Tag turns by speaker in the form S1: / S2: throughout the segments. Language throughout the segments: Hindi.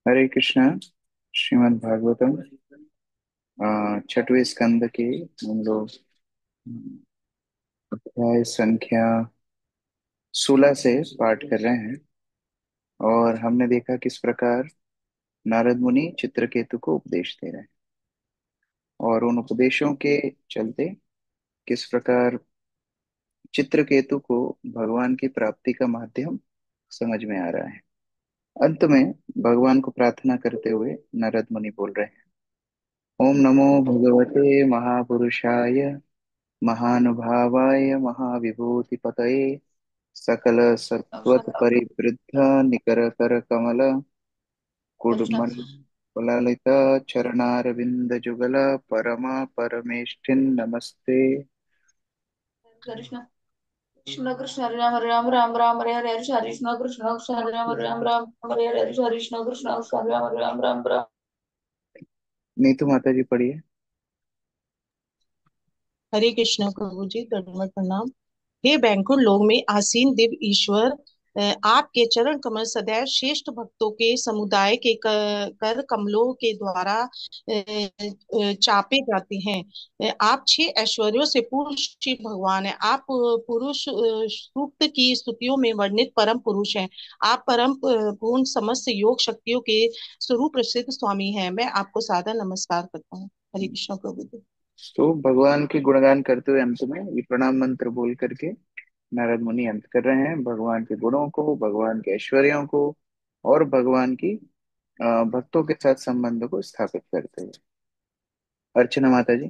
S1: हरे कृष्णा। श्रीमद् भागवतम छठवें स्कंद के हम लोग अध्याय संख्या 16 से पाठ कर रहे हैं। और हमने देखा किस प्रकार नारद मुनि चित्रकेतु को उपदेश दे रहे हैं और उन उपदेशों के चलते किस प्रकार चित्रकेतु को भगवान की प्राप्ति का माध्यम समझ में आ रहा है। अंत में भगवान को प्रार्थना करते हुए नारद मुनि बोल रहे हैं, ओम नमो भगवते महापुरुषाय महानुभावाय महाविभूतिपतये सकल सत्वत परिवृद्ध निकर कर कमल
S2: कृष्ण
S1: कुडमन ललित चरणारविंद जुगल परमा परमेष्ठिन नमस्ते।
S2: कृष्ण कृष्ण कृष्ण हरे राम राम राम हरे हरे हरे हरे कृष्ण कृष्ण कृष्ण हरे राम राम हरे हरे हरे हरे कृष्ण कृष्ण कृष्ण हरे राम राम।
S1: नीतू माता जी पढ़िए।
S3: हरे कृष्ण प्रभु जी, दंडवत प्रणाम। हे बैकुंठ लोक में आसीन दिव्य ईश्वर, आपके चरण कमल सदैव श्रेष्ठ भक्तों के समुदाय के कर कमलों के द्वारा चापे जाते हैं। आप छह ऐश्वर्यों से पूर्ण श्री भगवान है। आप पुरुष सूक्त की स्तुतियों में वर्णित परम पुरुष हैं। आप परम पूर्ण समस्त योग शक्तियों के स्वरूप प्रसिद्ध स्वामी हैं। मैं आपको सादर नमस्कार करता हूँ। हरे कृष्ण प्रभु जी।
S1: तो भगवान के गुणगान करते हुए अंत में ये प्रणाम मंत्र बोल करके नारद मुनि अंत कर रहे हैं, भगवान के गुणों को, भगवान के ऐश्वर्यों को और भगवान की भक्तों के साथ संबंध को स्थापित करते हैं। अर्चना माता जी।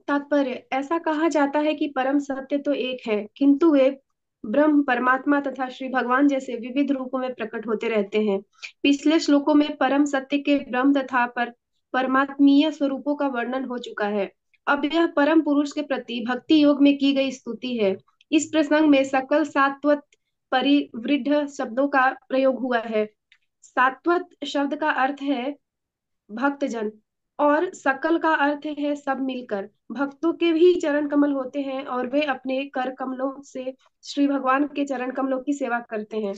S4: तात्पर्य ऐसा कहा जाता है कि परम सत्य तो एक है, किंतु वे ब्रह्म, परमात्मा तथा श्री भगवान जैसे विविध रूपों में प्रकट होते रहते हैं। पिछले श्लोकों में परम सत्य के ब्रह्म तथा परमात्मीय स्वरूपों का वर्णन हो चुका है। अब यह परम पुरुष के प्रति भक्ति योग में की गई स्तुति है। इस प्रसंग में सकल सात्वत परिवृद्ध शब्दों का प्रयोग हुआ है। सात्वत शब्द का अर्थ है भक्तजन और सकल का अर्थ है सब मिलकर। भक्तों के भी चरण कमल होते हैं और वे अपने कर कमलों से श्री भगवान के चरण कमलों की सेवा करते हैं।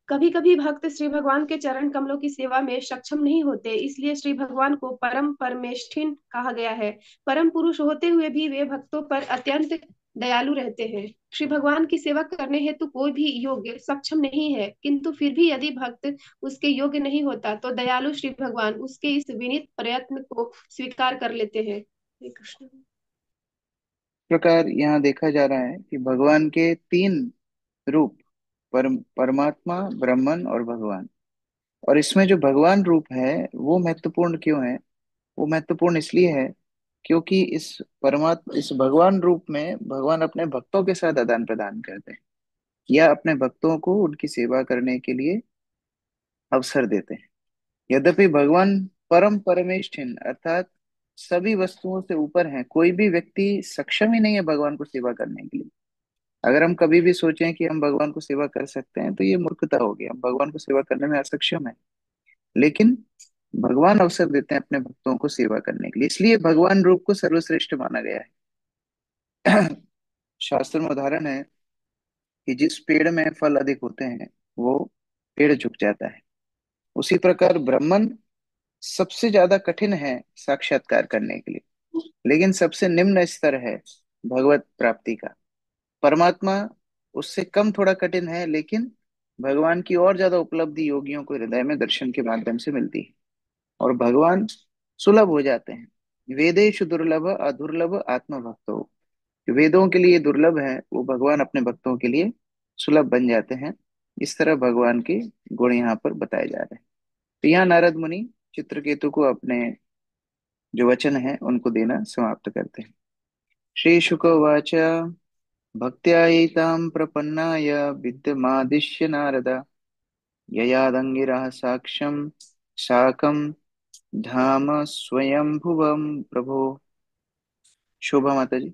S4: कभी कभी भक्त श्री भगवान के चरण कमलों की सेवा में सक्षम नहीं होते, इसलिए श्री भगवान को परम परमेष्ठिन कहा गया है। परम पुरुष होते हुए भी वे भक्तों पर अत्यंत दयालु रहते हैं। श्री भगवान की सेवा करने हेतु कोई भी योग्य सक्षम नहीं है, किंतु फिर भी यदि भक्त उसके योग्य नहीं होता तो दयालु श्री भगवान उसके इस विनीत प्रयत्न को स्वीकार कर लेते हैं। हरे कृष्ण।
S1: प्रकार यहाँ देखा जा रहा है कि भगवान के तीन रूप, परमात्मा, ब्रह्मन और भगवान। और इसमें जो भगवान रूप है वो महत्वपूर्ण क्यों है? वो महत्वपूर्ण इसलिए है क्योंकि इस भगवान रूप में भगवान अपने भक्तों के साथ आदान प्रदान करते हैं या अपने भक्तों को उनकी सेवा करने के लिए अवसर देते हैं। यद्यपि भगवान परम परमेष्ठिन अर्थात सभी वस्तुओं से ऊपर हैं, कोई भी व्यक्ति सक्षम ही नहीं है भगवान को सेवा करने के लिए। अगर हम कभी भी सोचें कि हम भगवान को सेवा कर सकते हैं तो ये मूर्खता होगी, हम भगवान को सेवा करने में असक्षम है। लेकिन भगवान अवसर देते हैं अपने भक्तों को सेवा करने के लिए, इसलिए भगवान रूप को सर्वश्रेष्ठ माना गया है। शास्त्र में उदाहरण है कि जिस पेड़ में फल अधिक होते हैं वो पेड़ झुक जाता है। उसी प्रकार ब्राह्मण सबसे ज्यादा कठिन है साक्षात्कार करने के लिए, लेकिन सबसे निम्न स्तर है भगवत प्राप्ति का। परमात्मा उससे कम थोड़ा कठिन है, लेकिन भगवान की और ज्यादा उपलब्धि योगियों को हृदय में दर्शन के माध्यम से मिलती है और भगवान सुलभ हो जाते हैं। वेदेशु दुर्लभ अदुर्लभ आत्मभक्तो, जो वेदों के लिए दुर्लभ है वो भगवान अपने भक्तों के लिए सुलभ बन जाते हैं। इस तरह भगवान के गुण यहाँ पर बताए जा रहे हैं। तो यहाँ नारद मुनि चित्रकेतु को अपने जो वचन है उनको देना समाप्त करते हैं। श्री शुक उवाच भक्त्या एतां प्रपन्नाय विद्यमादिश्य नारद ययादङ्गिरः साक्ष्यं साकं धाम स्वयंभुवं प्रभो। शोभा माता जी।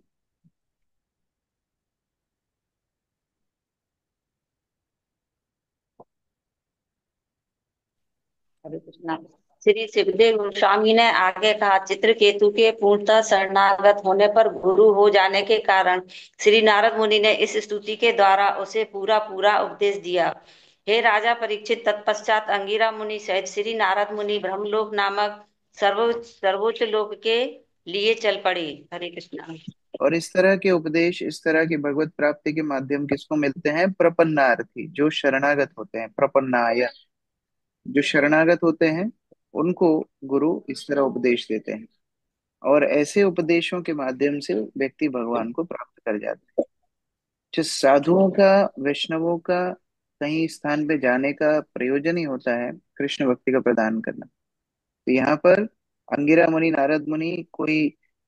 S5: हरे कृष्णा। श्री सुखदेव गोस्वामी ने आगे कहा, चित्रकेतु के पूर्णतः शरणागत होने पर गुरु हो जाने के कारण श्री नारद मुनि ने इस स्तुति के द्वारा उसे पूरा पूरा उपदेश दिया। हे राजा परीक्षित, तत्पश्चात अंगिरा मुनि सहित श्री नारद मुनि ब्रह्मलोक नामक सर्वोच्च लोक के लिए चल पड़े। हरे कृष्णा।
S1: और इस तरह के उपदेश, इस तरह की भगवत प्राप्ति के माध्यम किसको मिलते हैं? प्रपन्नार्थी, जो शरणागत होते हैं, प्रपन्नाय, जो शरणागत होते हैं उनको गुरु इस तरह उपदेश देते हैं। और ऐसे उपदेशों के माध्यम से व्यक्ति भगवान को प्राप्त कर जाता है। जो साधुओं का, वैष्णवों का कहीं स्थान पे जाने का प्रयोजन ही होता है कृष्ण भक्ति का प्रदान करना। तो यहाँ पर अंगिरा मुनि, नारद मुनि कोई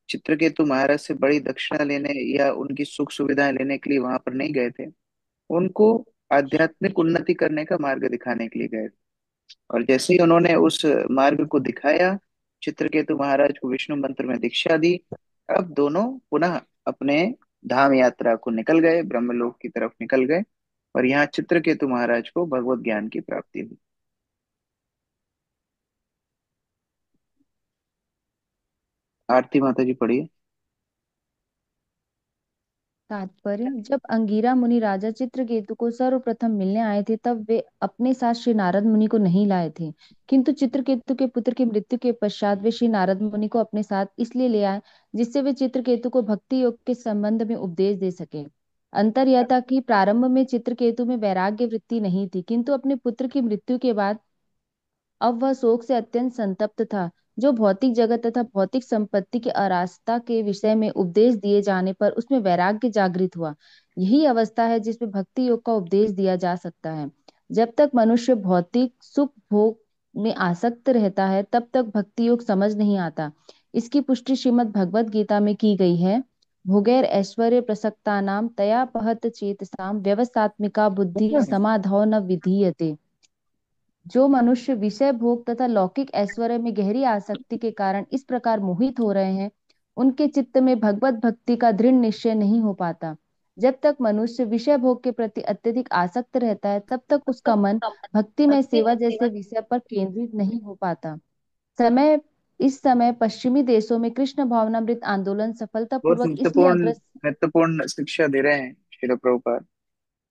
S1: चित्रकेतु महाराज से बड़ी दक्षिणा लेने या उनकी सुख सुविधाएं लेने के लिए वहां पर नहीं गए थे। उनको आध्यात्मिक उन्नति करने का मार्ग दिखाने के लिए गए थे। और जैसे ही उन्होंने उस मार्ग को दिखाया, चित्रकेतु महाराज को विष्णु मंत्र में दीक्षा दी, अब दोनों पुनः अपने धाम यात्रा को निकल गए, ब्रह्मलोक की तरफ निकल गए। और यहाँ चित्रकेतु महाराज को भगवत ज्ञान की प्राप्ति हुई। आरती माता जी पढ़िए।
S6: तात्पर्य: जब अंगीरा मुनि राजा चित्रकेतु को सर्वप्रथम मिलने आए थे, तब वे अपने साथ श्री नारद मुनि को नहीं लाए थे, किंतु चित्रकेतु के पुत्र की मृत्यु के पश्चात वे श्री नारद मुनि को अपने साथ इसलिए ले आए जिससे वे चित्रकेतु को भक्ति योग के संबंध में उपदेश दे सके। अंतर यह था कि प्रारंभ में चित्रकेतु में वैराग्य वृत्ति नहीं थी, किंतु अपने पुत्र की मृत्यु के बाद अब वह शोक से अत्यंत संतप्त था। जो भौतिक जगत तथा भौतिक संपत्ति की अराजकता के विषय में उपदेश दिए जाने पर उसमें वैराग्य जागृत हुआ। यही अवस्था है जिसमें भक्ति योग का उपदेश दिया जा सकता है। जब तक मनुष्य भौतिक सुख भोग में आसक्त रहता है, तब तक भक्ति योग समझ नहीं आता। इसकी पुष्टि श्रीमद् भगवत गीता में की गई है। भोगैर ऐश्वर्य प्रसक्तानाम तया पहत चेतसाम व्यवसात्मिका बुद्धि समाधौ न विधीयते। जो मनुष्य विषय भोग तथा लौकिक ऐश्वर्य में गहरी आसक्ति के कारण इस प्रकार मोहित हो रहे हैं, उनके चित्त में भगवत भक्ति का दृढ़ निश्चय नहीं हो पाता। जब तक मनुष्य विषय भोग के प्रति अत्यधिक आसक्त रहता है, तब तक उसका मन भक्ति में सेवा जैसे विषय पर केंद्रित नहीं हो पाता। इस समय पश्चिमी देशों में कृष्ण भावनामृत आंदोलन
S1: बहुत
S6: सफलतापूर्वक इसलिए
S1: महत्वपूर्ण महत्वपूर्ण शिक्षा दे रहे हैं श्रील प्रभुपाद।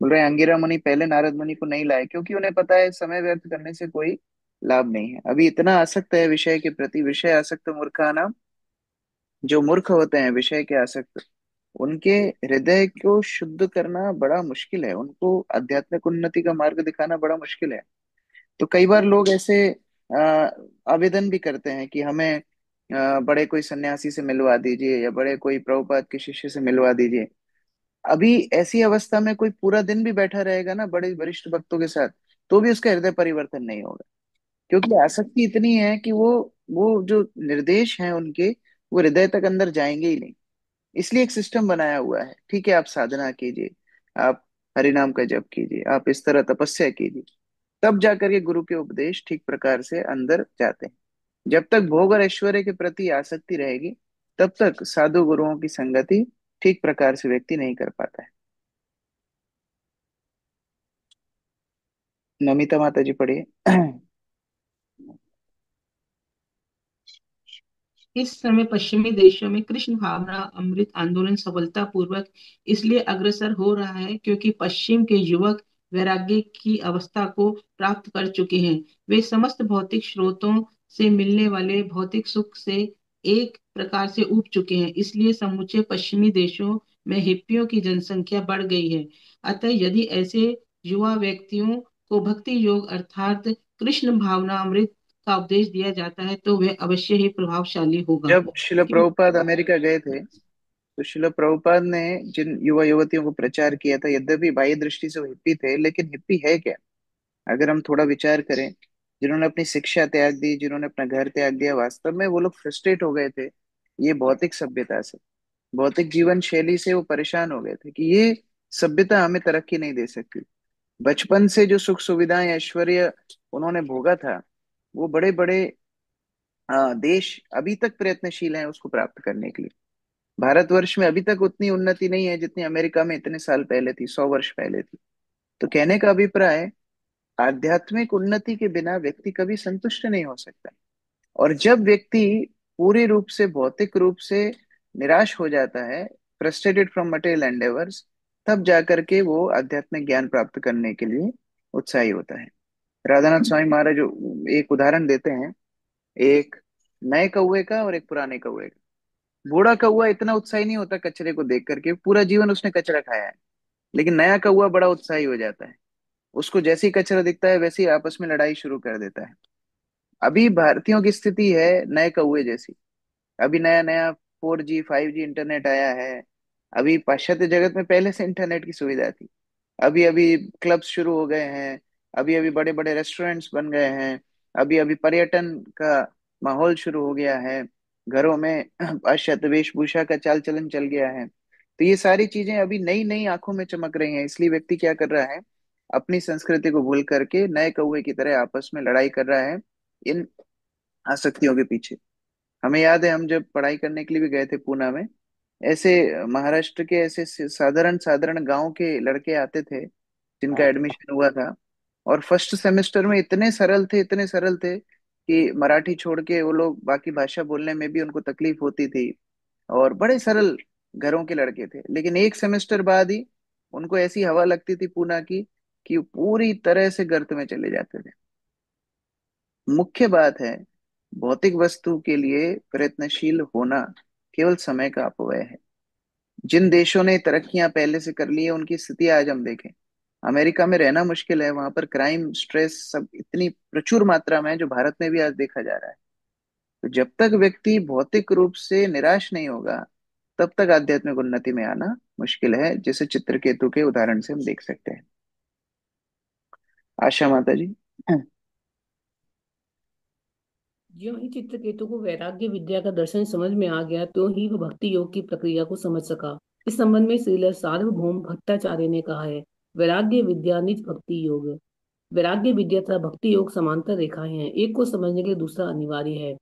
S1: बोल रहे हैं अंगिरा मुनि पहले नारद मुनि को नहीं लाए क्योंकि उन्हें पता है समय व्यर्थ करने से कोई लाभ नहीं है। अभी इतना आसक्त है विषय के प्रति, विषय आसक्त मूर्खा, जो मूर्ख होते हैं विषय के आसक्त, उनके हृदय को शुद्ध करना बड़ा मुश्किल है, उनको आध्यात्मिक उन्नति का मार्ग दिखाना बड़ा मुश्किल है। तो कई बार लोग ऐसे आवेदन भी करते हैं कि हमें बड़े कोई सन्यासी से मिलवा दीजिए या बड़े कोई प्रभुपाद के शिष्य से मिलवा दीजिए। अभी ऐसी अवस्था में कोई पूरा दिन भी बैठा रहेगा ना बड़े वरिष्ठ भक्तों के साथ, तो भी उसका हृदय परिवर्तन नहीं होगा, क्योंकि आसक्ति इतनी है कि वो जो निर्देश हैं उनके, वो हृदय तक अंदर जाएंगे ही नहीं। इसलिए एक सिस्टम बनाया हुआ है, ठीक है, आप साधना कीजिए, आप हरिनाम का जप कीजिए, आप इस तरह तपस्या कीजिए, तब जाकर के गुरु के उपदेश ठीक प्रकार से अंदर जाते हैं। जब तक भोग और ऐश्वर्य के प्रति आसक्ति रहेगी, तब तक साधु गुरुओं की संगति ठीक प्रकार से व्यक्ति नहीं कर पाता है। नमिता माता जी पढ़िए।
S3: इस समय पश्चिमी देशों में कृष्ण भावना अमृत आंदोलन सफलता पूर्वक इसलिए अग्रसर हो रहा है क्योंकि पश्चिम के युवक वैराग्य की अवस्था को प्राप्त कर चुके हैं। वे समस्त भौतिक स्रोतों से मिलने वाले भौतिक सुख से एक प्रकार से ऊब चुके हैं। इसलिए समूचे पश्चिमी देशों में हिप्पियों की जनसंख्या बढ़ गई है। अतः यदि ऐसे युवा व्यक्तियों को भक्ति योग अर्थात कृष्ण भावना अमृत का उपदेश दिया जाता है तो वह अवश्य ही प्रभावशाली होगा।
S1: जब शिल प्रभुपाद अमेरिका गए थे, तो शिल प्रभुपाद ने जिन युवा युवतियों को प्रचार किया था, यद्यपि बाह्य दृष्टि से वो हिप्पी थे, लेकिन हिप्पी है क्या? अगर हम थोड़ा विचार करें, जिन्होंने अपनी शिक्षा त्याग दी, जिन्होंने अपना घर त्याग दिया, वास्तव में वो लोग फ्रस्ट्रेट हो गए थे ये भौतिक सभ्यता से, भौतिक जीवन शैली से वो परेशान हो गए थे कि ये सभ्यता हमें तरक्की नहीं दे सकती। बचपन से जो सुख सुविधाएं ऐश्वर्य उन्होंने भोगा था, वो बड़े बड़े देश अभी तक प्रयत्नशील हैं उसको प्राप्त करने के लिए। भारतवर्ष में अभी तक उतनी उन्नति नहीं है जितनी अमेरिका में इतने साल पहले थी, 100 वर्ष पहले थी। तो कहने का अभिप्राय, आध्यात्मिक उन्नति के बिना व्यक्ति कभी संतुष्ट नहीं हो सकता। और जब व्यक्ति पूरे रूप से भौतिक रूप से निराश हो जाता है, फ्रस्ट्रेटेड फ्रॉम मटेरियल एंडेवर्स, तब जाकर के वो आध्यात्मिक ज्ञान प्राप्त करने के लिए उत्साही होता है। राधानाथ स्वामी महाराज एक उदाहरण देते हैं, एक नए कौवे का और एक पुराने कौवे का। बूढ़ा कौवा इतना उत्साही नहीं होता कचरे को देख करके, पूरा जीवन उसने कचरा खाया है। लेकिन नया कौवा बड़ा उत्साही हो जाता है, उसको जैसे ही कचरा दिखता है वैसे ही आपस में लड़ाई शुरू कर देता है। अभी भारतीयों की स्थिति है नए कौवे जैसी। अभी नया नया 4G 5G इंटरनेट आया है। अभी पाश्चात्य जगत में पहले से इंटरनेट की सुविधा थी। अभी अभी क्लब्स शुरू हो गए हैं। अभी अभी बड़े बड़े रेस्टोरेंट्स बन गए हैं। अभी अभी पर्यटन का माहौल शुरू हो गया है। घरों में पाश्चात्य वेशभूषा का चाल चलन चल गया है। तो ये सारी चीजें अभी नई नई आंखों में चमक रही हैं, इसलिए व्यक्ति क्या कर रहा है, अपनी संस्कृति को भूल करके नए कौवे की तरह आपस में लड़ाई कर रहा है इन आसक्तियों के पीछे। हमें याद है हम जब पढ़ाई करने के लिए भी गए थे पूना में, ऐसे महाराष्ट्र के ऐसे साधारण साधारण गांव के लड़के आते थे जिनका एडमिशन हुआ था। और फर्स्ट सेमेस्टर में इतने सरल थे, इतने सरल थे कि मराठी छोड़ के वो लोग बाकी भाषा बोलने में भी उनको तकलीफ होती थी। और बड़े सरल घरों के लड़के थे, लेकिन एक सेमेस्टर बाद ही उनको ऐसी हवा लगती थी पूना की कि वो पूरी तरह से गर्त में चले जाते थे। मुख्य बात है, भौतिक वस्तु के लिए प्रयत्नशील होना केवल समय का अपव्यय है। जिन देशों ने तरक्कियां पहले से कर ली है उनकी स्थिति आज हम देखें। अमेरिका में रहना मुश्किल है, वहां पर क्राइम स्ट्रेस सब इतनी प्रचुर मात्रा में है जो भारत में भी आज देखा जा रहा है। तो जब तक व्यक्ति भौतिक रूप से निराश नहीं होगा, तब तक आध्यात्मिक उन्नति में आना मुश्किल है, जैसे चित्रकेतु के उदाहरण से हम देख सकते हैं। आशा माता जी।
S7: ज्यों ही चित्रकेतु को वैराग्य विद्या का दर्शन समझ में आ गया, त्यों ही वह भक्ति योग की प्रक्रिया को समझ सका। इस संबंध में श्रील सार्वभौम भट्टाचार्य ने कहा है, वैराग्य विद्या निज भक्ति योग। वैराग्य विद्या तथा भक्ति योग समांतर रेखाएं हैं, एक को समझने के लिए दूसरा अनिवार्य है।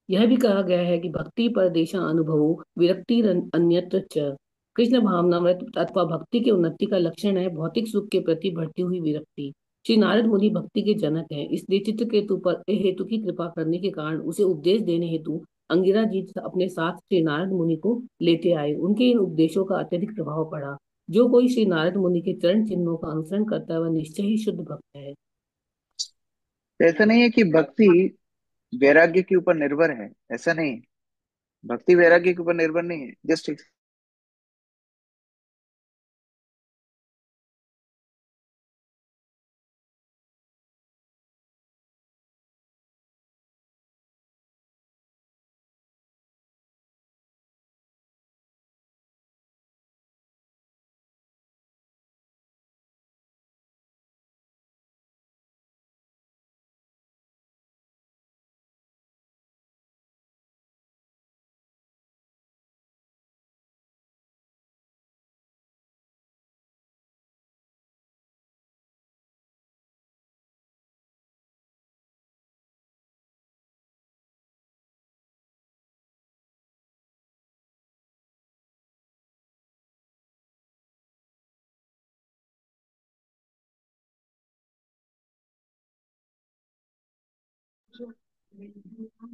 S7: यह भी कहा गया है कि भक्ति परदेशा अनुभवो विरक्ति अन्यत्र च। कृष्ण भावनामृत अथवा भक्ति के उन्नति का लक्षण है भौतिक सुख के प्रति बढ़ती हुई विरक्ति। श्री नारद मुनि भक्ति के जनक हैं, इसलिए चित्रकेतु पर हेतु की कृपा करने के कारण उसे उपदेश देने हेतु अंगिरा जी अपने साथ श्री नारद मुनि को लेते आए। उनके इन उपदेशों का अत्यधिक प्रभाव पड़ा। जो कोई श्री नारद मुनि के चरण चिन्हों का अनुसरण करता है वह निश्चय ही शुद्ध भक्त है।
S1: ऐसा नहीं है कि भक्ति वैराग्य के ऊपर निर्भर है, ऐसा नहीं है। भक्ति वैराग्य के ऊपर निर्भर नहीं है, जस्ट।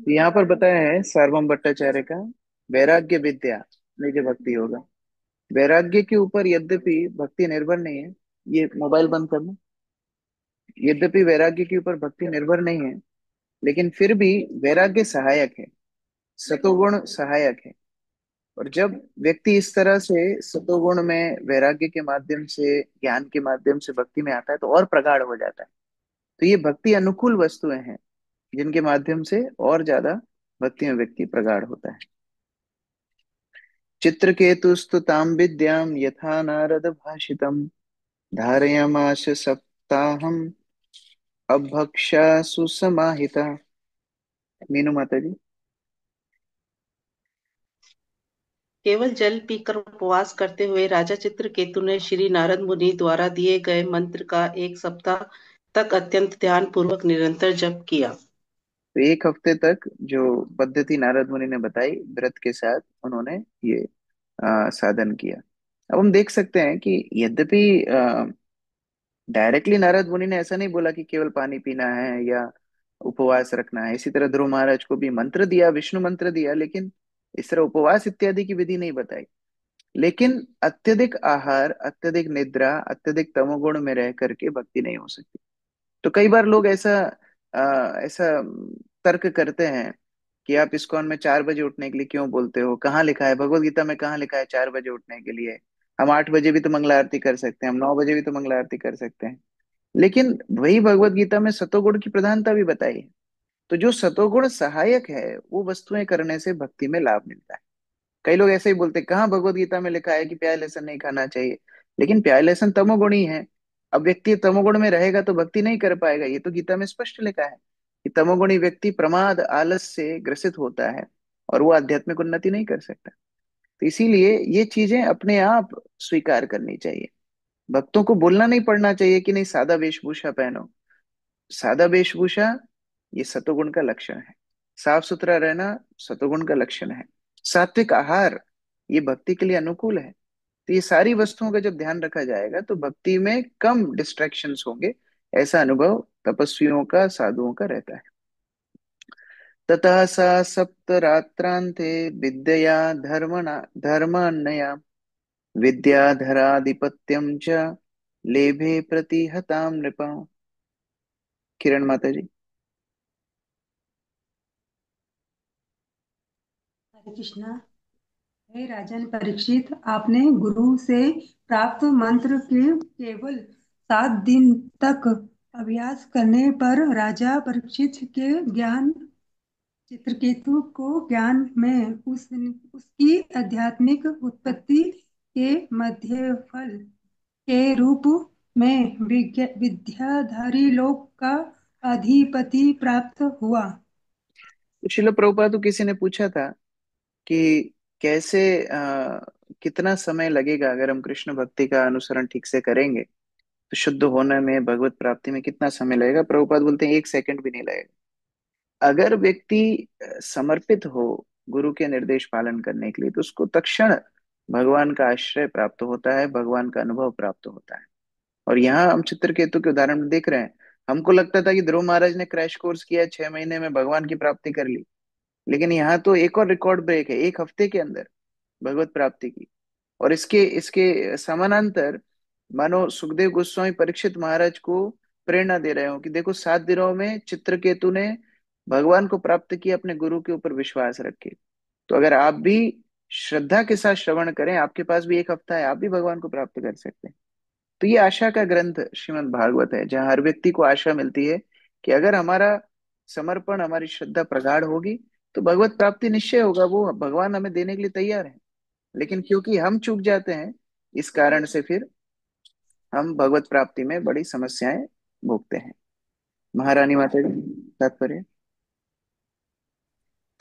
S1: यहाँ पर बताया है सार्वभौम भट्टाचार्य का, वैराग्य विद्या निज भक्ति होगा। वैराग्य के ऊपर यद्यपि भक्ति निर्भर नहीं है। ये मोबाइल बंद करना। यद्यपि वैराग्य के ऊपर भक्ति निर्भर नहीं है, लेकिन फिर भी वैराग्य सहायक है, सतोगुण सहायक है। और जब व्यक्ति इस तरह से सतोगुण में वैराग्य के माध्यम से, ज्ञान के माध्यम से भक्ति में आता है तो और प्रगाढ़ हो जाता है। तो ये भक्ति अनुकूल वस्तुएं हैं जिनके माध्यम से और ज्यादा भक्ति में व्यक्ति प्रगाढ़ होता है। चित्रकेतुस्तु तां विद्यां यथा नारद भाषितम् धारयामास सप्ताहम् अभक्षा समाहिता। मीनू माता जी।
S3: केवल जल पीकर उपवास करते हुए राजा चित्रकेतु ने श्री नारद मुनि द्वारा दिए गए मंत्र का 1 सप्ताह तक अत्यंत ध्यान पूर्वक निरंतर जप किया।
S1: तो 1 हफ्ते तक जो पद्धति नारद मुनि ने बताई, व्रत के साथ उन्होंने ये साधन किया। अब हम देख सकते हैं कि यद्यपि डायरेक्टली नारद मुनि ने ऐसा नहीं बोला कि केवल पानी पीना है या उपवास रखना है। इसी तरह ध्रुव महाराज को भी मंत्र दिया, विष्णु मंत्र दिया, लेकिन इस तरह उपवास इत्यादि की विधि नहीं बताई। लेकिन अत्यधिक आहार, अत्यधिक निद्रा, अत्यधिक तमोगुण में रह करके भक्ति नहीं हो सकती। तो कई बार लोग ऐसा तर्क करते हैं कि आप इस्कॉन में 4 बजे उठने के लिए क्यों बोलते हो? कहाँ लिखा है भगवत गीता में, कहाँ लिखा है 4 बजे उठने के लिए? हम 8 बजे भी तो मंगला आरती कर सकते हैं, हम 9 बजे भी तो मंगला आरती कर सकते हैं। लेकिन वही भगवत गीता में सतोगुण की प्रधानता भी बताई है। तो जो सतोगुण सहायक है, वो वस्तुएं करने से भक्ति में लाभ मिलता है। कई लोग ऐसे ही बोलते हैं, कहाँ भगवत गीता में लिखा है कि प्याज लहसुन नहीं खाना चाहिए? लेकिन प्याज लहसुन तमोगुण ही है। अब व्यक्ति तमोगुण में रहेगा तो भक्ति नहीं कर पाएगा, ये तो गीता में स्पष्ट लिखा है कि तमोगुणी व्यक्ति प्रमाद आलस से ग्रसित होता है और वो आध्यात्मिक उन्नति नहीं कर सकता। तो इसीलिए ये चीजें अपने आप स्वीकार करनी चाहिए। भक्तों को बोलना नहीं पड़ना चाहिए कि नहीं सादा वेशभूषा पहनो। सादा वेशभूषा ये सतोगुण का लक्षण है। साफ सुथरा रहना सतोगुण का लक्षण है। सात्विक आहार ये भक्ति के लिए अनुकूल है। तो ये सारी वस्तुओं का जब ध्यान रखा जाएगा तो भक्ति में कम डिस्ट्रैक्शंस होंगे। ऐसा अनुभव तपस्वियों का, साधुओं का रहता है। ततः सा सप्तरात्रांते विद्यया धर्मान्नया विद्याधराधिपत्यम च लेभे प्रतिहताम नृपा। किरण माता जी।
S8: हरे कृष्णा। हे राजन परीक्षित, आपने गुरु से प्राप्त मंत्र के केवल 7 दिन तक अभ्यास करने पर राजा परीक्षित के ज्ञान चित्रकेतु को ज्ञान में उसकी आध्यात्मिक उत्पत्ति के मध्य फल के रूप में विद्याधारी लोक का अधिपति प्राप्त हुआ।
S1: तो शिल प्रभुपाद को किसी ने पूछा था कि कैसे कितना समय लगेगा अगर हम कृष्ण भक्ति का अनुसरण ठीक से करेंगे तो शुद्ध होने में, भगवत प्राप्ति में कितना समय लगेगा? प्रभुपाद बोलते हैं 1 सेकंड भी नहीं लगेगा। अगर व्यक्ति समर्पित हो गुरु के निर्देश पालन करने के लिए, तो उसको तत्क्षण भगवान का आश्रय प्राप्त होता है, भगवान का अनुभव प्राप्त होता है। और यहाँ हम चित्रकेतु के उदाहरण में देख रहे हैं। हमको लगता था कि ध्रुव महाराज ने क्रैश कोर्स किया, 6 महीने में भगवान की प्राप्ति कर ली। लेकिन यहाँ तो एक और रिकॉर्ड ब्रेक है, 1 हफ्ते के अंदर भगवत प्राप्ति की। और इसके इसके समानांतर मानो सुखदेव गोस्वामी परीक्षित महाराज को प्रेरणा दे रहे हो कि देखो 7 दिनों में चित्रकेतु ने भगवान को प्राप्त किया, अपने गुरु के ऊपर विश्वास रखे। तो अगर आप भी श्रद्धा के साथ श्रवण करें, आपके पास भी 1 हफ्ता है, आप भी भगवान को प्राप्त कर सकते हैं। तो ये आशा का ग्रंथ श्रीमद् भागवत है, जहाँ हर व्यक्ति को आशा मिलती है कि अगर हमारा समर्पण, हमारी श्रद्धा प्रगाढ़ होगी तो भगवत प्राप्ति निश्चय होगा। वो भगवान हमें देने के लिए तैयार है। लेकिन क्योंकि हम चूक जाते हैं, इस कारण से फिर हम भगवत प्राप्ति में बड़ी समस्याएं भोगते हैं। महारानी माता जी, तात्पर्य।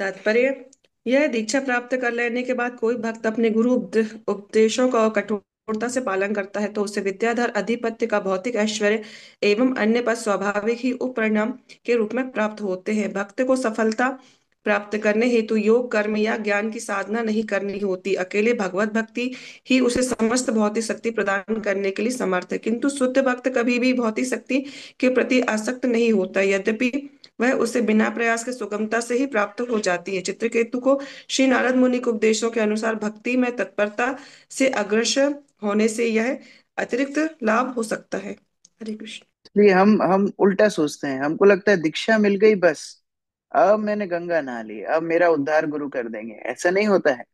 S9: तात्पर्य यह दीक्षा प्राप्त कर लेने के बाद कोई भक्त अपने गुरु उपदेशों का कठोरता से पालन करता है तो उसे विद्याधर अधिपत्य का भौतिक ऐश्वर्य एवं अन्य पद स्वाभाविक ही उपरिणाम के रूप में प्राप्त होते हैं। भक्त को सफलता प्राप्त करने हेतु योग, कर्म या ज्ञान की साधना नहीं करनी होती। अकेले भगवत भक्ति ही उसे समस्त भौतिक शक्ति प्रदान करने के लिए समर्थ है। किंतु शुद्ध भक्त कभी भी भौतिक शक्ति के प्रति आसक्त नहीं होता, यद्यपि वह उसे बिना प्रयास के सुगमता से ही प्राप्त हो जाती है। चित्रकेतु को श्री नारद मुनि के उपदेशों के अनुसार भक्ति में तत्परता से अग्रसर होने से यह अतिरिक्त लाभ हो सकता है। हरे कृष्ण।
S1: इसलिए हम उल्टा सोचते हैं। हमको लगता है दीक्षा मिल गई बस, अब मैंने गंगा नहा ली, अब मेरा उद्धार गुरु कर देंगे। ऐसा नहीं होता है।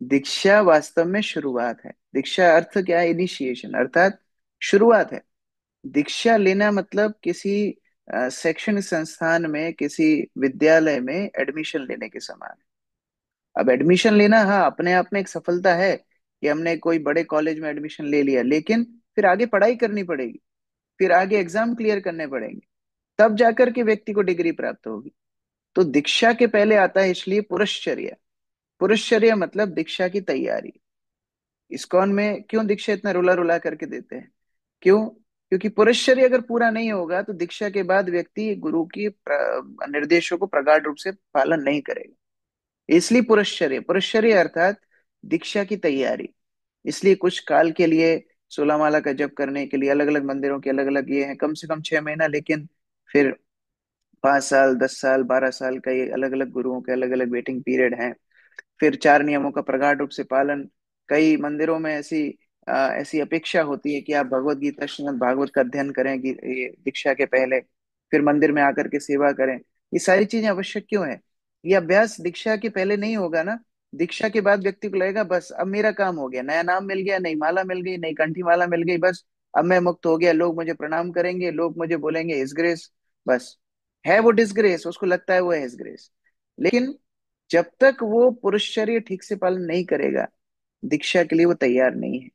S1: दीक्षा वास्तव में शुरुआत है। दीक्षा अर्थ क्या है? इनिशिएशन, अर्थात शुरुआत है। दीक्षा लेना मतलब किसी शैक्षणिक संस्थान में, किसी विद्यालय में एडमिशन लेने के समान है। अब एडमिशन लेना, हाँ, अपने आप में एक सफलता है कि हमने कोई बड़े कॉलेज में एडमिशन ले लिया, लेकिन फिर आगे पढ़ाई करनी पड़ेगी, फिर आगे एग्जाम क्लियर करने पड़ेंगे, तब जाकर के व्यक्ति को डिग्री प्राप्त होगी। तो दीक्षा के पहले आता है इसलिए पुरश्चर्या। पुरश्चर्या मतलब दीक्षा की तैयारी। इस्कॉन में क्यों दीक्षा इतना रुला रुला करके देते हैं? क्यों? क्योंकि पुरश्चर्या अगर पूरा नहीं होगा तो दीक्षा के बाद व्यक्ति गुरु की निर्देशों को प्रगाढ़ रूप से पालन नहीं करेगा। इसलिए पुरश्चर्या, पुरश्चर्या अर्थात दीक्षा की तैयारी। इसलिए कुछ काल के लिए 16 माला का जप करने के लिए अलग अलग मंदिरों के अलग अलग ये हैं, कम से कम 6 महीना। लेकिन फिर 5 साल, 10 साल, 12 साल का ये अलग अलग गुरुओं के अलग अलग वेटिंग पीरियड हैं। फिर 4 नियमों का प्रगाढ़ रूप से पालन, कई मंदिरों में ऐसी अपेक्षा होती है कि आप भगवत गीता श्रीमद् भागवत का अध्ययन करें कि ये दीक्षा के पहले, फिर मंदिर में आकर के सेवा करें। ये सारी चीजें आवश्यक क्यों है? ये अभ्यास दीक्षा के पहले नहीं होगा ना। दीक्षा के बाद व्यक्ति को लगेगा बस अब मेरा काम हो गया, नया नाम मिल गया, नई माला मिल गई, नई कंठी माला मिल गई, बस अब मैं मुक्त हो गया, लोग मुझे प्रणाम करेंगे, लोग मुझे बोलेंगे हिज ग्रेस। बस है वो डिसग्रेस, उसको लगता है वो है हिज ग्रेस। लेकिन जब तक वो पुरुषचर्य ठीक से पालन नहीं करेगा, दीक्षा के लिए वो तैयार नहीं है।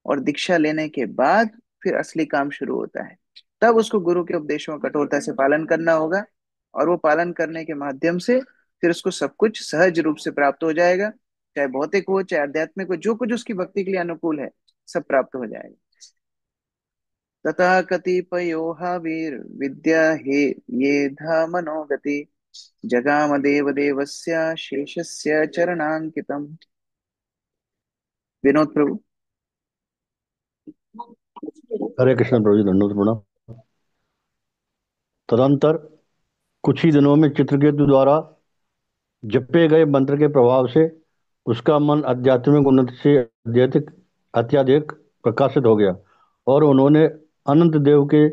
S1: और दीक्षा लेने के बाद फिर असली काम शुरू होता है। तब उसको गुरु के उपदेशों का कठोरता से पालन करना होगा, और वो पालन करने के माध्यम से फिर उसको सब कुछ सहज रूप से प्राप्त हो जाएगा। चाहे भौतिक हो चाहे आध्यात्मिक हो, जो कुछ उसकी भक्ति के लिए अनुकूल है सब प्राप्त हो जाएगा। तथा कतिपयो हाविर विद्या हे ये धा मनोगति जगाम देव देवस्य शेषस्य चरणांकितम। विनोद प्रभु।
S10: हरे कृष्ण प्रभु जी, दंडोत प्रणाम। तदंतर कुछ ही दिनों में चित्रकेतु द्वारा जपे गए मंत्र के प्रभाव से उसका मन आध्यात्मिक उन्नति से अत्यधिक प्रकाशित हो गया और उन्होंने अनंत देव के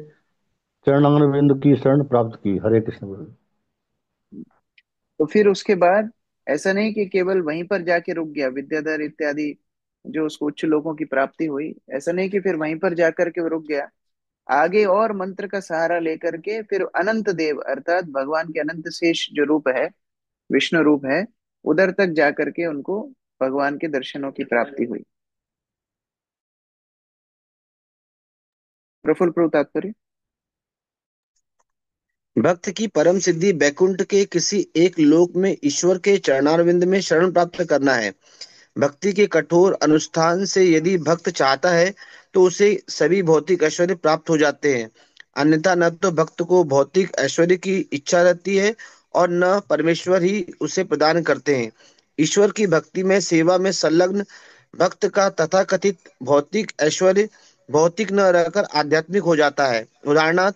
S10: चरणारविंद की शरण प्राप्त की। हरे कृष्ण प्रभु।
S1: तो फिर उसके बाद ऐसा नहीं कि केवल वहीं पर जाके रुक गया, विद्याधर इत्यादि जो उसको उच्च लोगों की प्राप्ति हुई, ऐसा नहीं कि फिर वहीं पर जाकर के वो रुक गया। आगे और मंत्र का सहारा लेकर के फिर अनंत देव अर्थात भगवान के अनंत शेष जो रूप है, विष्णु रूप है, उधर तक जाकर के उनको भगवान के दर्शनों की प्राप्ति हुई। प्रफुल्ल प्रभु तात्पर्य।
S11: भक्त की परम सिद्धि बैकुंठ के किसी एक लोक में ईश्वर के चरणारविंद में शरण प्राप्त करना है। भक्ति के कठोर अनुष्ठान से यदि भक्त चाहता है तो उसे सभी भौतिक ऐश्वर्य प्राप्त हो जाते हैं। अन्यथा न तो भक्त को भौतिक ऐश्वर्य की इच्छा रहती है और न परमेश्वर ही उसे प्रदान करते हैं। ईश्वर की भक्ति में सेवा में संलग्न भक्त का तथाकथित भौतिक ऐश्वर्य भौतिक न रहकर आध्यात्मिक हो जाता है। उदाहरणार्थ,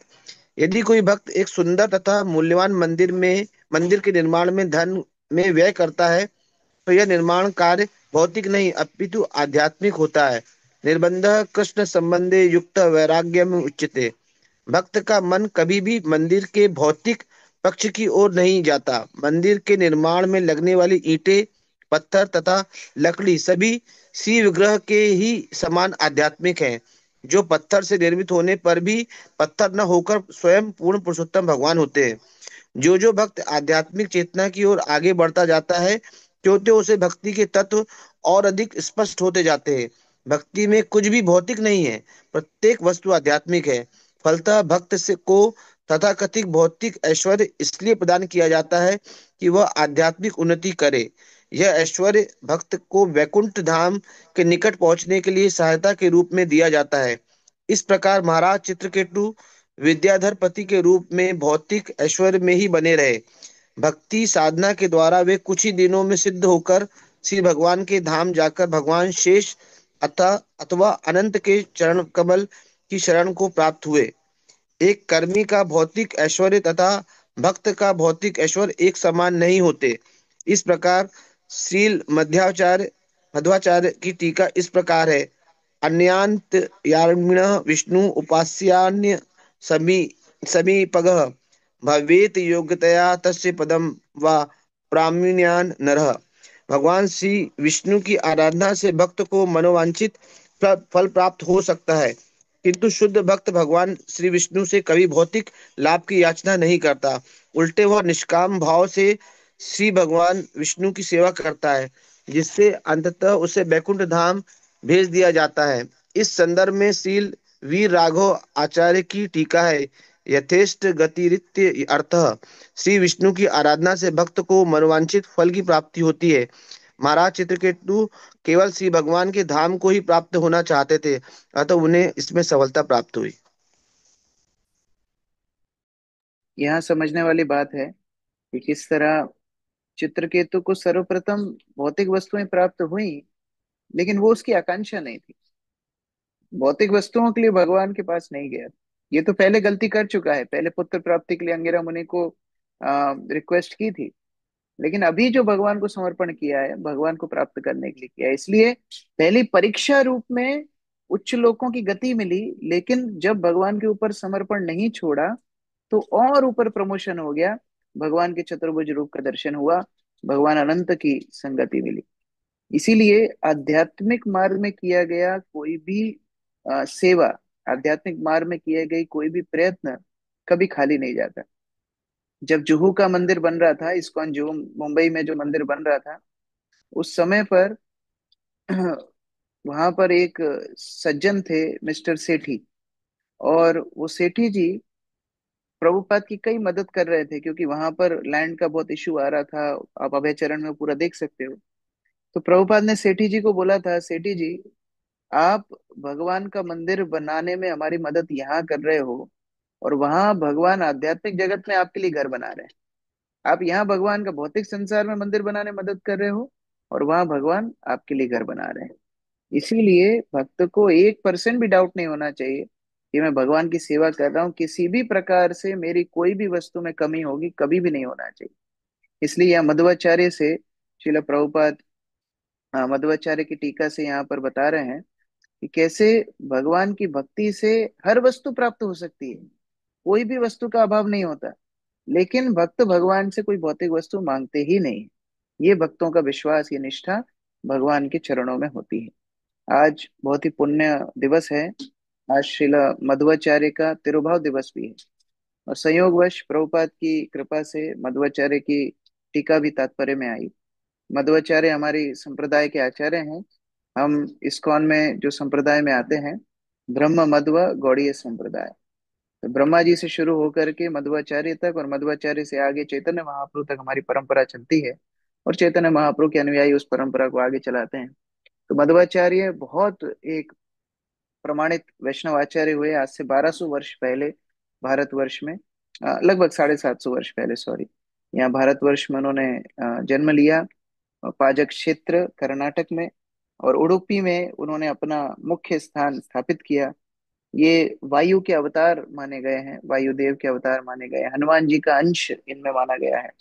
S11: यदि कोई भक्त एक सुंदर तथा मूल्यवान मंदिर के निर्माण में धन में व्यय करता है तो यह निर्माण कार्य भौतिक नहीं अपितु आध्यात्मिक होता है। निर्बंध कृष्ण संबंधे युक्त वैराग्य में उच्यते। भक्त का मन कभी भी मंदिर के भौतिक पक्ष की ओर नहीं जाता। मंदिर के निर्माण में लगने वाली ईंटें, पत्थर तथा लकड़ी सभी सी विग्रह के ही समान आध्यात्मिक हैं, जो पत्थर से निर्मित होने पर भी पत्थर न होकर स्वयं पूर्ण पुरुषोत्तम भगवान होते हैं। जो जो भक्त आध्यात्मिक चेतना की ओर आगे बढ़ता जाता है, त्यों त्यों उसे भक्ति के तत्व और अधिक स्पष्ट होते जाते हैं। भक्ति में कुछ भी भौतिक नहीं है, प्रत्येक वस्तु आध्यात्मिक है। फलतः भक्त से को तथाकथित भौतिक ऐश्वर्य इसलिए प्रदान किया जाता है कि वह आध्यात्मिक उन्नति करे। यह ऐश्वर्य भक्त को वैकुंठ धाम के निकट पहुंचने के लिए सहायता के रूप में दिया जाता है। इस प्रकार महाराज चित्रकेतु विद्याधर पति के रूप में भौतिक ऐश्वर्य में ही बने रहे। भक्ति साधना के द्वारा वे कुछ ही दिनों में सिद्ध होकर श्री भगवान के धाम जाकर भगवान शेष अथवा अनंत के चरण कमल की शरण को प्राप्त हुए। एक कर्मी का भौतिक ऐश्वर्य तथा भक्त का भौतिक ऐश्वर्य एक समान नहीं होते। इस प्रकार श्रील मध्वाचार्य की टीका इस प्रकार है। अन्यांत यार्मिण विष्णु उपास्यान्य समी समीपगः भवेत योग्यतया तस्य पदम व प्रामाण्यान नरः। भगवान श्री विष्णु की आराधना से भक्त को मनोवांछित फल प्राप्त हो सकता है, किंतु शुद्ध भक्त भगवान श्री विष्णु से कभी भौतिक लाभ की याचना नहीं करता। उल्टे वह निष्काम भाव से श्री भगवान विष्णु की सेवा करता है, जिससे अंततः उसे बैकुंठ धाम भेज दिया जाता है। इस संदर्भ में श्रील वीर राघव आचार्य की टीका है। यथेष्ट गतिरित्य अर्थः, श्री विष्णु की आराधना से भक्त को मनोवांछित फल की प्राप्ति होती है। महाराज चित्रकेतु केवल श्री भगवान के धाम को ही प्राप्त होना चाहते थे, अतः उन्हें इसमें सफलता प्राप्त हुई।
S1: यहाँ समझने वाली बात है कि किस तरह चित्रकेतु को सर्वप्रथम भौतिक वस्तुएं प्राप्त हुई, लेकिन वो उसकी आकांक्षा नहीं थी। भौतिक वस्तुओं के लिए भगवान के पास नहीं गया। ये तो पहले गलती कर चुका है, पहले पुत्र प्राप्ति के लिए अंगिरा मुनि को रिक्वेस्ट की थी, लेकिन अभी जो भगवान को समर्पण किया है भगवान को प्राप्त करने के लिए किया है। इसलिए पहली परीक्षा रूप में उच्च लोकों की गति मिली, लेकिन जब भगवान के ऊपर समर्पण नहीं छोड़ा तो और ऊपर प्रमोशन हो गया, भगवान के चतुर्भुज रूप का दर्शन हुआ, भगवान अनंत की संगति मिली। इसीलिए आध्यात्मिक मार्ग में किया गया कोई भी सेवा, आध्यात्मिक मार्ग में किए गई कोई भी प्रयत्न कभी खाली नहीं जाता। जब जुहू का मंदिर बन रहा था, इस्कॉन जुहू मुंबई में जो मंदिर बन रहा था, उस समय पर वहां पर एक सज्जन थे, मिस्टर सेठी। और वो सेठी जी प्रभुपाद की कई मदद कर रहे थे, क्योंकि वहां पर लैंड का बहुत इशू आ रहा था। आप अभय चरण में पूरा देख सकते हो। तो प्रभुपाद ने सेठी जी को बोला था, सेठी जी आप भगवान का मंदिर बनाने में हमारी मदद यहाँ कर रहे हो, और वहां भगवान आध्यात्मिक जगत में आपके लिए घर बना रहे हैं। आप यहाँ भगवान का भौतिक संसार में मंदिर बनाने में मदद कर रहे हो, और वहां भगवान आपके लिए घर बना रहे हैं। इसीलिए भक्त को 1% भी डाउट नहीं होना चाहिए कि मैं भगवान की सेवा कर रहा हूँ, किसी भी प्रकार से मेरी कोई भी वस्तु में कमी होगी कभी भी नहीं होना चाहिए। इसलिए यहाँ मध्वाचार्य से श्रील प्रभुपाद मध्वाचार्य की टीका से यहाँ पर बता रहे हैं कि कैसे भगवान की भक्ति से हर वस्तु प्राप्त हो सकती है, कोई भी वस्तु का अभाव नहीं होता। लेकिन भक्त भगवान से कोई भौतिक वस्तु मांगते ही नहीं। ये भक्तों का विश्वास, ये निष्ठा भगवान के चरणों में होती है। आज बहुत ही पुण्य दिवस है। आज श्रीला मध्वाचार्य का तिरुभाव दिवस भी है, और संयोगवश प्रभुपाद की कृपा से मध्वाचार्य की टीका भी तात्पर्य में आई। मध्वाचार्य हमारी संप्रदाय के आचार्य हैं। हम इस्कॉन में जो संप्रदाय में आते हैं, ब्रह्म मध्व गौड़ीय संप्रदाय, तो ब्रह्मा जी से शुरू होकर के मध्वाचार्य तक, और मध्वाचार्य से आगे चैतन्य महाप्रभु तक हमारी परंपरा चलती है। और चैतन्य महाप्रभु के अनुयायी उस परंपरा को आगे चलाते हैं। तो मध्वाचार्य बहुत एक प्रमाणित वैष्णव आचार्य हुए आज से 1200 वर्ष पहले भारतवर्ष में। लगभग 750 वर्ष पहले, सॉरी, यहाँ भारतवर्ष में उन्होंने जन्म लिया, पाजक क्षेत्र कर्नाटक में। और उडुपी में उन्होंने अपना मुख्य स्थान स्थापित किया। ये वायु के अवतार माने गए हैं, वायुदेव के अवतार माने गए हैं, हनुमान जी का अंश इनमें माना गया है।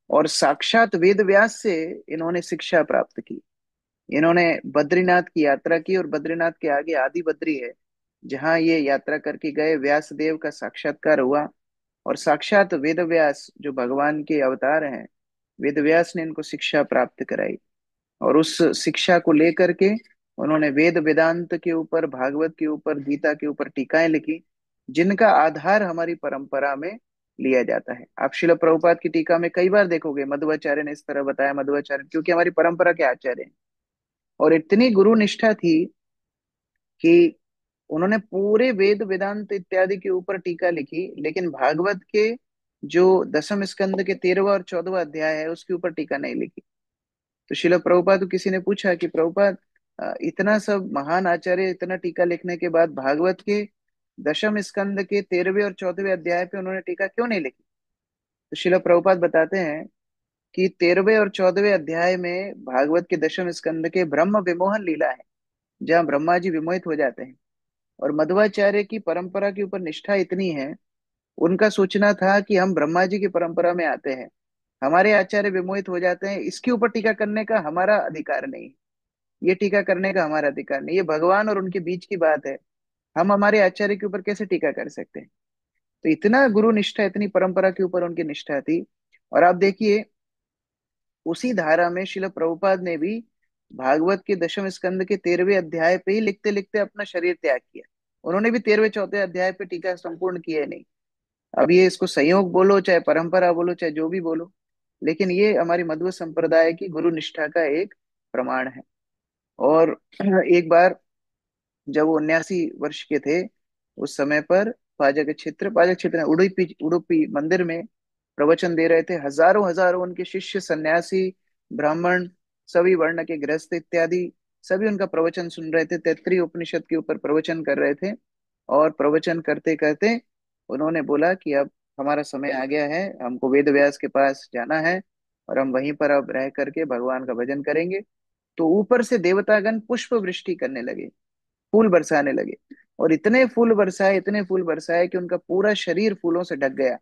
S1: और साक्षात वेद व्यास से इन्होंने शिक्षा प्राप्त की। इन्होंने बद्रीनाथ की यात्रा की, और बद्रीनाथ के आगे आदि बद्री है, जहाँ ये यात्रा करके गए, व्यास देव का साक्षात्कार हुआ। और साक्षात वेद व्यास जो भगवान के अवतार हैं, वेद व्यास ने इनको शिक्षा प्राप्त कराई। और उस शिक्षा को लेकर के उन्होंने वेद वेदांत के ऊपर, भागवत के ऊपर, गीता के ऊपर टीकाएं लिखी, जिनका आधार हमारी परंपरा में लिया जाता है। आप शिल प्रभुपाद की टीका में कई बार देखोगे मध्वाचार्य ने इस तरह बताया, मध्वाचार्य क्योंकि हमारी परंपरा के आचार्य हैं। और इतनी गुरु निष्ठा थी कि उन्होंने पूरे वेद वेदांत इत्यादि के ऊपर टीका लिखी, लेकिन भागवत के जो दसम स्कंद के 13वां और 14वां अध्याय है उसके ऊपर टीका नहीं लिखी। तो शिला प्रभुपाद को किसी ने पूछा कि प्रभुपाद, इतना सब महान आचार्य इतना टीका लिखने के बाद भागवत के दशम स्कंद के 13वें और 14वें अध्याय पे उन्होंने टीका क्यों नहीं लिखी? तो शिला प्रभुपाद बताते हैं कि 13वें और 14वें अध्याय में भागवत के दशम स्कंद के ब्रह्म विमोहन लीला है, जहाँ ब्रह्मा जी विमोहित हो जाते हैं। और मध्वाचार्य की परंपरा के ऊपर निष्ठा इतनी है, उनका सोचना था कि हम ब्रह्मा जी की परंपरा में आते हैं, हमारे आचार्य विमोहित हो जाते हैं, इसके ऊपर टीका करने का हमारा अधिकार नहीं, ये टीका करने का हमारा अधिकार नहीं, ये भगवान और उनके बीच की बात है, हम हमारे आचार्य के ऊपर कैसे टीका कर सकते हैं? तो इतना गुरु निष्ठा, इतनी परंपरा के ऊपर उनकी निष्ठा थी। और आप देखिए उसी धारा में शिल प्रभुपाद ने भी भागवत के दशम स्कंद के 13वें अध्याय पे ही लिखते लिखते अपना शरीर त्याग किया। उन्होंने भी 13वें 14वें अध्याय पे टीका संपूर्ण किया है नहीं। अब ये इसको संयोग बोलो, चाहे परंपरा बोलो, चाहे जो भी बोलो, लेकिन ये हमारी मध्व संप्रदाय की गुरु निष्ठा का एक प्रमाण है। और एक बार जब वो 79 वर्ष के थे, उस समय पर पाजक क्षेत्र में उडुपी उडुपी मंदिर में प्रवचन दे रहे थे। हजारों हजारों उनके शिष्य, सन्यासी, ब्राह्मण, सभी वर्ण के गृहस्थ इत्यादि सभी उनका प्रवचन सुन रहे थे। 33 उपनिषद के ऊपर प्रवचन कर रहे थे। और प्रवचन करते करते उन्होंने बोला कि अब हमारा समय आ गया है, हमको वेद व्यास के पास जाना है, और हम वहीं पर अब रह करके भगवान का भजन करेंगे। तो ऊपर से देवतागण पुष्प वृष्टि करने लगे, फूल बरसाने लगे। और इतने फूल बरसाए, इतने फूल बरसाए कि उनका पूरा शरीर फूलों से ढक गया।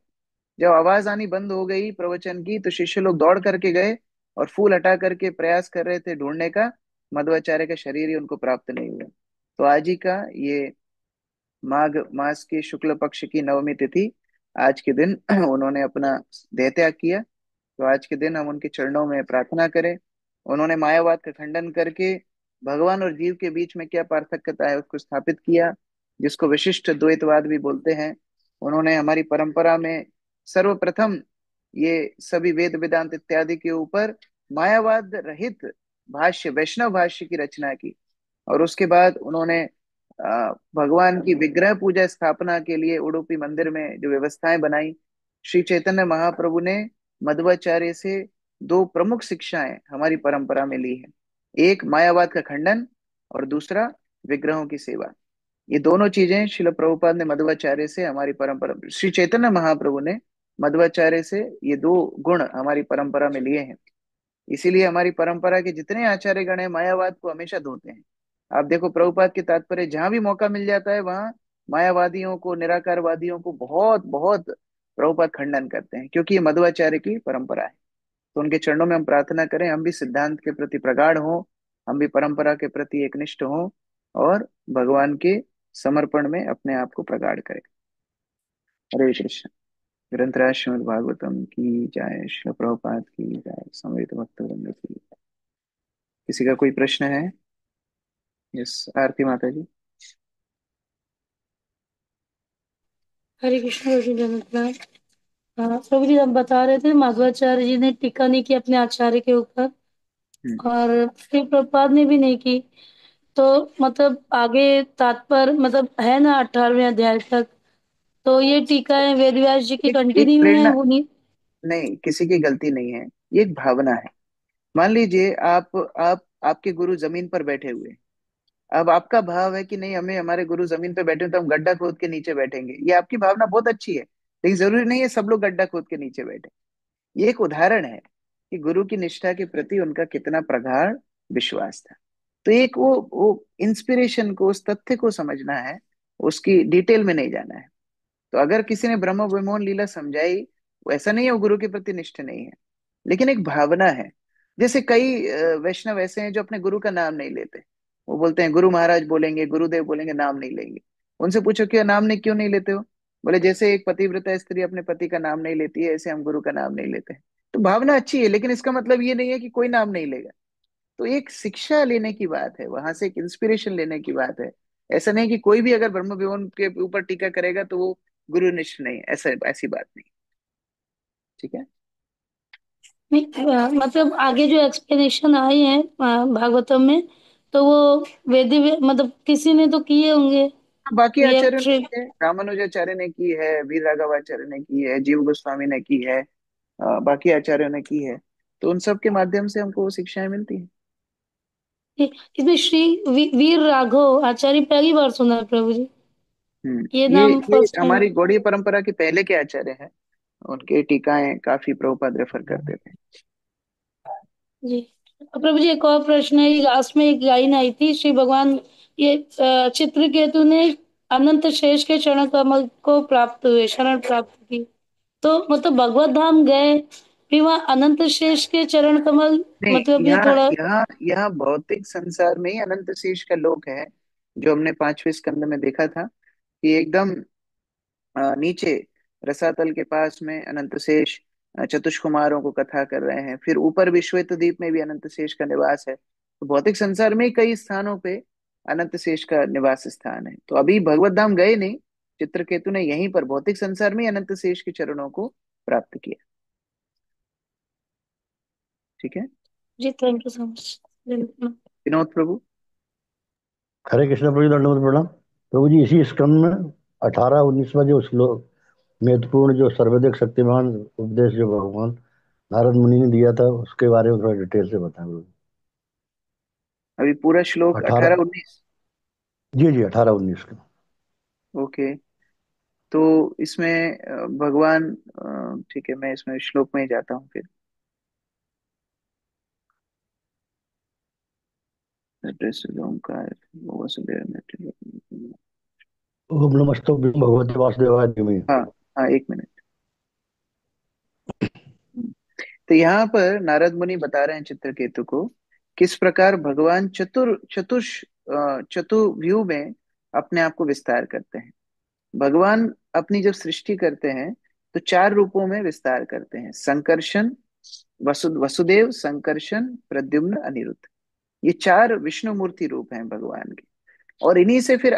S1: जब आवाज आनी बंद हो गई प्रवचन की तो शिष्य लोग दौड़ करके गए और फूल हटा करके प्रयास कर रहे थे ढूंढने का। मध्वाचार्य का शरीर ही उनको प्राप्त नहीं हुआ। तो आज ही का ये माघ मास के शुक्ल पक्ष की नवमी तिथि, आज के दिन उन्होंने अपना देह त्याग किया। तो आज के दिन हम उनके चरणों में प्रार्थना करें। उन्होंने मायावाद का खंडन करके भगवान और जीव के बीच में क्या पार्थक्यता है उसको स्थापित किया, जिसको विशिष्ट द्वैतवाद भी बोलते हैं। उन्होंने हमारी परंपरा में सर्वप्रथम ये सभी वेद वेदांत इत्यादि के ऊपर मायावाद रहित भाष्य, वैष्णव भाष्य की रचना की। और उसके बाद उन्होंने भगवान की विग्रह पूजा स्थापना के लिए उडुपी मंदिर में जो व्यवस्थाएं बनाई। श्री चैतन्य महाप्रभु ने मध्वाचार्य से दो प्रमुख शिक्षाएं हमारी परंपरा में ली है। एक मायावाद का खंडन और दूसरा विग्रहों की सेवा। ये दोनों चीजें शिल प्रभुपाद ने मध्वाचार्य से हमारी परंपरा, श्री चैतन्य महाप्रभु ने मध्वाचार्य से ये दो गुण हमारी परंपरा में लिए हैं। इसीलिए हमारी परंपरा के जितने आचार्य गण हैं मायावाद को हमेशा धोते हैं। आप देखो प्रभुपाद के तात्पर्य जहां भी मौका मिल जाता है वहां मायावादियों को, निराकारवादियों को बहुत बहुत प्रभुपाद खंडन करते हैं, क्योंकि ये मध्वाचार्य की परंपरा है। तो उनके चरणों में हम प्रार्थना करें हम भी सिद्धांत के प्रति प्रगाढ़ हों, हम भी परंपरा के प्रति एकनिष्ठ हों और भगवान के समर्पण में अपने आप को प्रगाढ़ करें। हरे कृष्ण। ग्रंथराज श्रीमद् भागवतम की जय, श्री प्रभुपाद की जय, समवेत भक्त वृंद की जय। किसी का कोई प्रश्न है? यस, आरती माता जी।
S12: हरे कृष्ण प्रभु जगन्नाथ। हाँ प्रभु जी, हम बता रहे थे माधवाचार्य जी ने टीका नहीं की अपने आचार्य के ऊपर, और फिर प्रभुपाद ने भी नहीं की। तो मतलब आगे तात्पर्य मतलब है ना 18वें अध्याय तक, तो ये टीका है वेद व्यास जी की
S1: एक
S12: कंटिन्यू है
S1: प्रेरणा
S12: वो नहीं।
S1: नहीं, किसी की गलती नहीं है, ये एक भावना है। मान लीजिए आप आपके गुरु जमीन पर बैठे हुए हैं। अब आपका भाव है कि नहीं, हमें हमारे गुरु जमीन पर बैठे हैं, तो हम गड्ढा खोद के नीचे बैठेंगे। ये आपकी भावना बहुत अच्छी है, लेकिन जरूरी नहीं है सब लोग गड्ढा खोद के नीचे बैठे। ये एक उदाहरण है कि गुरु की निष्ठा के प्रति उनका कितना प्रगाढ़ विश्वास था। तो एक वो इंस्पिरेशन को, उस तथ्य को समझना है, उसकी डिटेल में नहीं जाना है। तो अगर किसी ने ब्रह्म विमोहन लीला समझाई, वो ऐसा नहीं है वो गुरु के प्रति निष्ठ नहीं है, लेकिन एक भावना है। जैसे कई वैष्णव ऐसे हैं जो अपने गुरु का नाम नहीं लेते। वो बोलते हैं गुरु महाराज बोलेंगे, गुरुदेव बोलेंगे, नाम नहीं लेंगे। उनसे पूछो कि नाम नहीं क्यों नहीं लेते हो? बोले जैसे एक पतिव्रता स्त्री अपने पति का नाम नहीं लेती है, ऐसे हम गुरु का नाम नहीं लेते हैं। तो भावना अच्छी है, लेकिन इसका मतलब ये नहीं है कि कोई नाम नहीं लेगा। तो एक शिक्षा लेने की बात है, वहां से एक इंस्पिरेशन लेने की बात है। ऐसा नहीं कि कोई भी अगर ब्रह्म विमोहन के ऊपर टीका करेगा तो वो गुरुनिष्ठ नहीं, ऐसा ऐसी बात नहीं। ठीक है।
S12: नहीं, मतलब आगे जो एक्सप्लेनेशन आई है भागवतम में, तो वो वेदी मतलब किसी ने तो किए होंगे
S1: बाकी
S12: ये
S1: आचार्यों ने की है, रामानुजाचार्य ने की है, वीर राघवाचार्य ने की है, जीव गोस्वामी ने की है, बाकी आचार्यों ने की है। तो उन सब के माध्यम से हमको वो शिक्षाएं मिलती हैं।
S12: इसमें श्री वीर राघव आचार्य पहली बार सुना है प्रभु जी, ये
S1: ये
S12: नाम
S1: ये
S12: फर्स्ट टाइम।
S1: हमारी गौड़ीय परंपरा के पहले के आचार्य हैं। उनके टीकाएं काफी प्रभुपाद रेफर करते थे।
S12: जी। और प्रभु जी एक और प्रश्न है, लास्ट में एक लाइन आई थी, श्री भगवान ये चित्रकेतु ने अनंत शेष के चरण कमल को प्राप्त हुए, शरण प्राप्त की। तो मतलब भगवत धाम गए, फिर वहाँ अनंत शेष के चरण कमल,
S1: नहीं,
S12: मतलब ये
S1: यहाँ
S12: थोड़ा।
S1: यहाँ यहाँ भौतिक संसार में ही अनंत शेष का लोक है, जो हमने पांचवें स्कंद में देखा था कि एकदम नीचे रसातल के पास में अनंत शेष चतुष्कुमारों को कथा कर रहे हैं। फिर ऊपर भी श्वेत द्वीप में भी अनंत शेष का निवास है। तो भौतिक संसार में ही कई स्थानों पे अनंत शेष का निवास स्थान है। तो अभी भगवत धाम गए नहीं, चित्रकेतु ने यहीं पर भौतिक संसार में ही अनंत शेष के चरणों को प्राप्त किया। ठीक है।
S12: जी thank you so much.
S1: Vinod प्रभु।
S10: हरे कृष्ण प्रभु जी, दंडवत प्रणाम। प्रभु जी, इसी स्कंद में 18-19वां जो श्लोक, महत्वपूर्ण जो सर्वदेक शक्तिमान उपदेश जो भगवान नारद मुनि ने दिया था, उसके बारे में थोड़ा डिटेल से बताएं प्रभु।
S1: अभी पूरा श्लोक
S10: 18,
S1: 18-19?
S10: जी जी, 18-19 का।
S1: ओके। तो इसमें भगवान, ठीक है, मैं इसमें श्लोक में ही जाता हूँ फिर। ओंकार वसुदेव
S10: ओम नमस्तु भगवते वासुदेवाय धीमहि।
S1: हाँ हाँ, एक मिनट। तो यहाँ पर नारद मुनि बता रहे हैं चित्रकेतु को किस प्रकार भगवान चतुर्व्यूह में अपने आप को विस्तार करते हैं। भगवान अपनी जब सृष्टि करते हैं तो चार रूपों में विस्तार करते हैं। संकर्षण, वसुदेव, संकर्षण, प्रद्युम्न, अनिरुद्ध। ये चार विष्णु मूर्ति रूप हैं भगवान के। और इन्हीं से फिर